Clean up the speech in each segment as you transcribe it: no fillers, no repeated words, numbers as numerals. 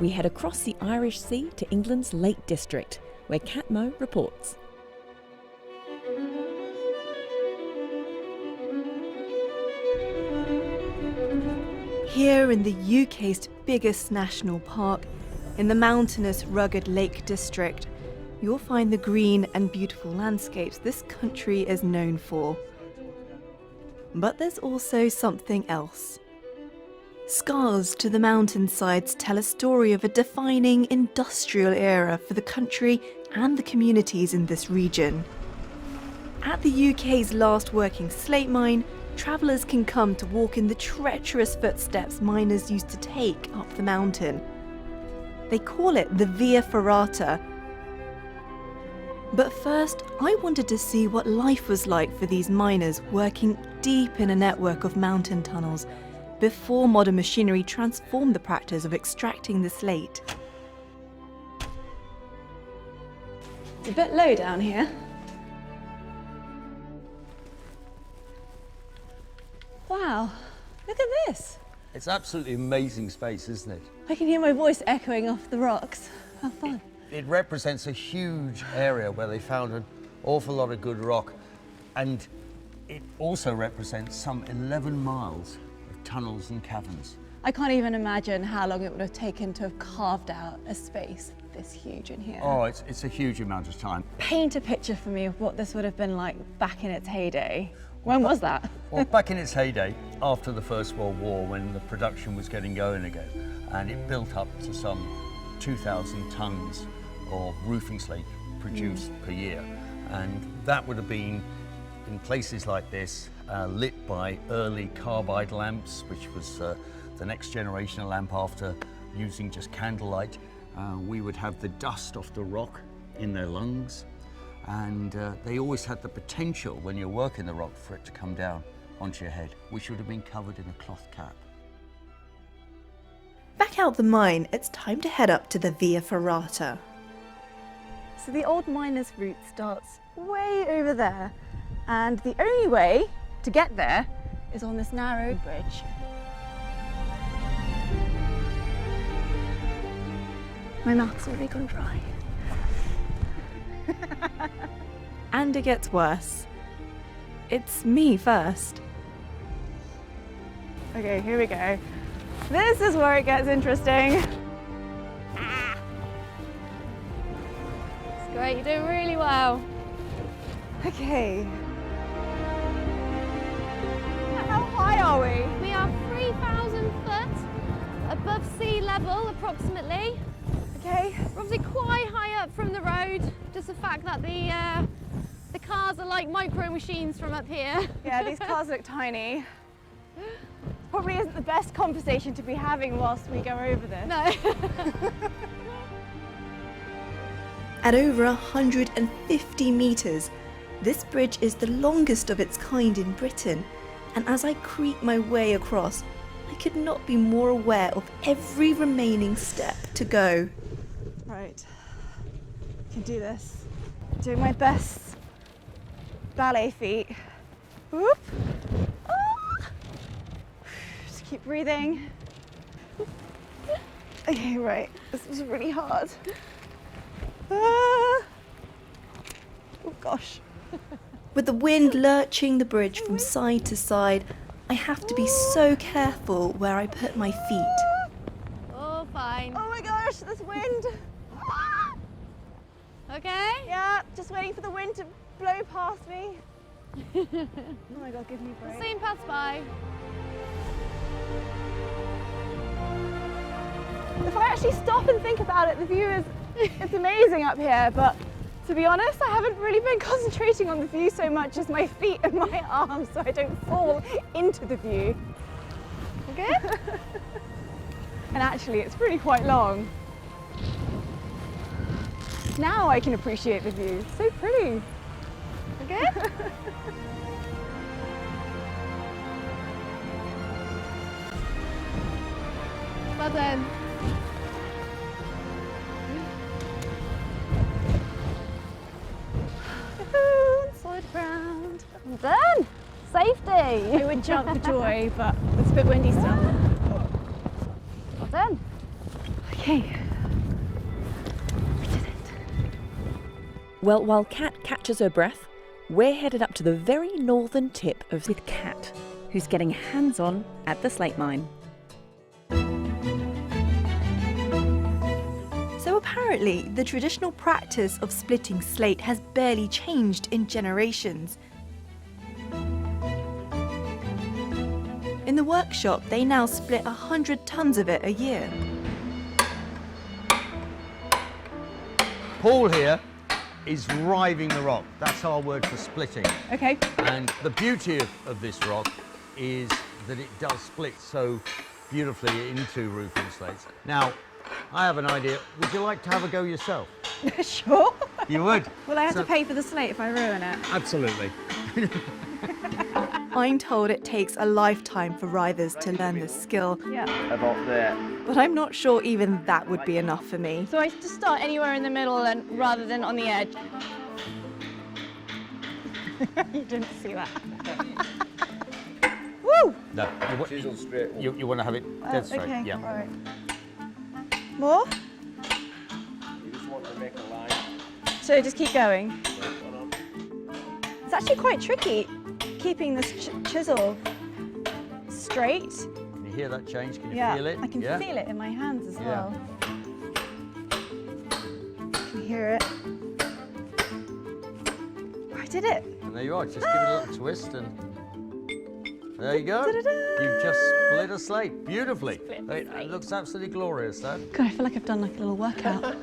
we head across the Irish Sea to England's Lake District, where Kat Moe reports. Here in the UK's biggest national park, in the mountainous, rugged Lake District, you'll find the green and beautiful landscapes this country is known for. But there's also something else. Scars to the mountainsides tell a story of a defining industrial era for the country and the communities in this region. At the UK's last working slate mine, travellers can come to walk in the treacherous footsteps miners used to take up the mountain. They call it the Via Ferrata. But first, I wanted to see what life was like for these miners working deep in a network of mountain tunnels before modern machinery transformed the practice of extracting the slate. It's a bit low down here. Wow, look at this. It's absolutely amazing space, isn't it? I can hear my voice echoing off the rocks. How fun. It represents a huge area where they found an awful lot of good rock, and it also represents some 11 miles of tunnels and caverns. I can't even imagine how long it would have taken to have carved out a space this huge in here. Oh, it's a huge amount of time. Paint a picture for me of what this would have been like back in its heyday. When was that? Well, back in its heyday, after the First World War, when the production was getting going again, and it built up to some 2,000 tons of roofing slate produced per year. And that would have been, in places like this, lit by early carbide lamps, which was the next generation of lamp after using just candlelight. We would have the dust off the rock in their lungs. And they always had the potential, when you're working the rock, for it to come down onto your head, which would have been covered in a cloth cap. Back out the mine, it's time to head up to the Via Ferrata. So the old miner's route starts way over there, and the only way to get there is on this narrow bridge. My mouth's already gone dry. And it gets worse. It's me first. Okay, here we go. This is where it gets interesting. It's great, you're doing really well. Okay. How high are we? We are 3,000 foot above sea level, approximately. Okay. We're obviously quite high up from the road, just the fact that the cars are like micro machines from up here. Yeah, these cars look tiny. Probably isn't the best conversation to be having whilst we go over this. No. At over 150 metres, this bridge is the longest of its kind in Britain, and as I creep my way across, I could not be more aware of every remaining step to go. Right, I can do this. Doing my best ballet feet. Whoop. Ah. Just keep breathing. Okay, right, this was really hard. Ah. Oh gosh. With the wind lurching the bridge from side to side, I have to be so careful where I put my feet. Oh, fine. Oh my gosh, this wind. Okay? Yeah, just waiting for the wind to blow past me. Oh my God, give me a break. Soon pass by. If I actually stop and think about it, the view is, it's amazing up here, but to be honest, I haven't really been concentrating on the view so much as my feet and my arms, so I don't fall into the view. Okay? And actually, it's really quite long. Now I can appreciate the view. It's so pretty. Okay? Well done. Solid ground. Well done. Safety. I would jump for joy, but it's a bit windy still. Well done. Okay. We did it. Well, while Kat catches her breath, we're headed up to the very northern tip of with Kat, who's getting hands-on at the slate mine. So apparently, the traditional practice of splitting slate has barely changed in generations. In the workshop, they now split 100 tons of it a year. Paul here is riving the rock. That's our word for splitting. Okay. And the beauty of this rock is that it does split so beautifully into roofing slates. Now, I have an idea. Would you like to have a go yourself? Sure. You would? Will I have to pay for the slate if I ruin it? Absolutely. I'm told it takes a lifetime for writhers to learn this skill. Yeah. About there. But I'm not sure even that would be enough for me. So I just start anywhere in the middle and rather than on the edge. You didn't see that. Woo! No, Chisel straight. you want to have it dead straight. Okay, Yeah. all right. More? You just want to make a line. So just keep going. It's actually quite tricky keeping this chisel straight. Can you hear that change? Can you Yeah, feel it? I can Yeah? feel it in my hands as Yeah. well. I can hear it. I did it. And there you are. Just give it a little twist and there you go. Da-da-da. You've just split a slate beautifully. It looks absolutely glorious, that. God, I feel like I've done like a little workout.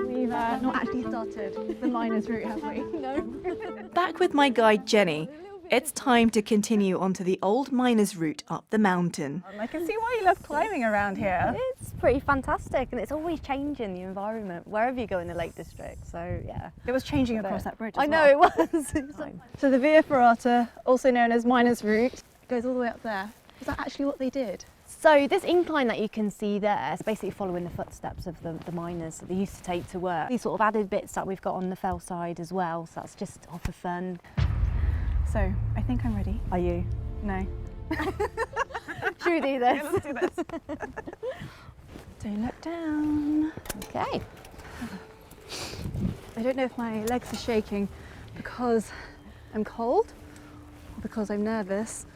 We've not actually started the miner's route, have we? No. Back with my guide Jenny. It's time to continue onto the old miner's route up the mountain. I can see why you love climbing around here. It's pretty fantastic and it's always changing the environment wherever you go in the Lake District. So yeah. It was changing across that bridge as I know well. it was. So the Via Ferrata, also known as Miner's Route, goes all the way up there. Is that actually what they did? So this incline that you can see there is basically following the footsteps of the miners that they used to take to work. These sort of added bits that we've got on the fell side as well, so that's just all for fun. So I think I'm ready. Are you? No. Should we do this? Yeah, let's do this. Don't look down. Okay. I don't know if my legs are shaking because I'm cold, or because I'm nervous,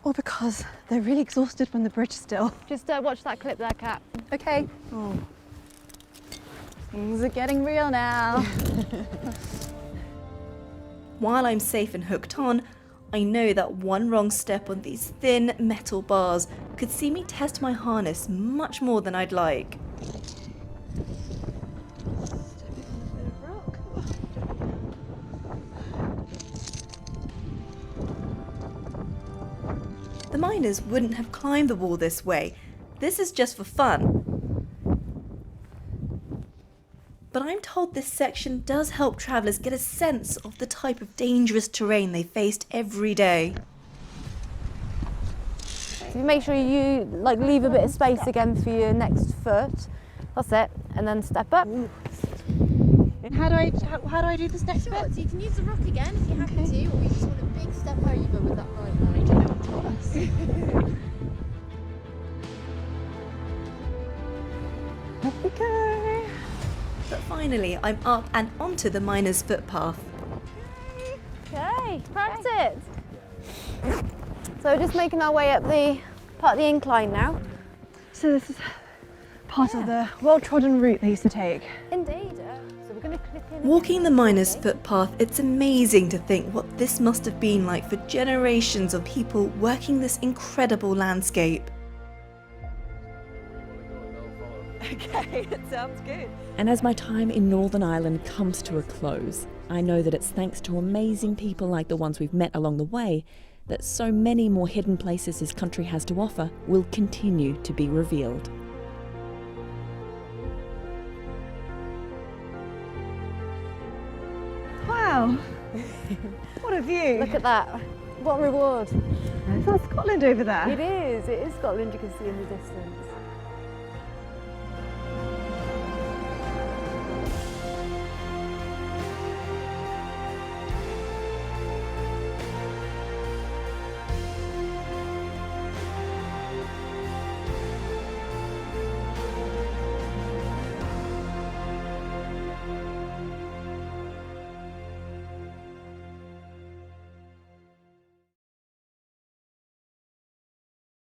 or because they're really exhausted from the bridge still. Just watch that clip there, Kat. Okay. Oh. Things are getting real now. While I'm safe and hooked on, I know that one wrong step on these thin metal bars could see me test my harness much more than I'd like. The miners wouldn't have climbed the wall this way. This is just for fun. But I'm told this section does help travellers get a sense of the type of dangerous terrain they faced every day. So you make sure you leave a bit of space again for your next foot. That's it, and then step up. How do I do this next bit? So you can use the rock again if you're happy to, or you just want a big step over with that right line. Up we go. But finally, I'm up and onto the miner's footpath. Okay, practice. So we're just making our way up the part of the incline now. So this is part of the well-trodden route they used to take. Indeed. So we're going to clip in. Walking the miner's footpath, it's amazing to think what this must have been like for generations of people working this incredible landscape. Okay, it sounds good. And as my time in Northern Ireland comes to a close, I know that it's thanks to amazing people like the ones we've met along the way that so many more hidden places this country has to offer will continue to be revealed. Wow. What a view. Look at that. What a reward. Is that Scotland over there? It is Scotland, you can see in the distance.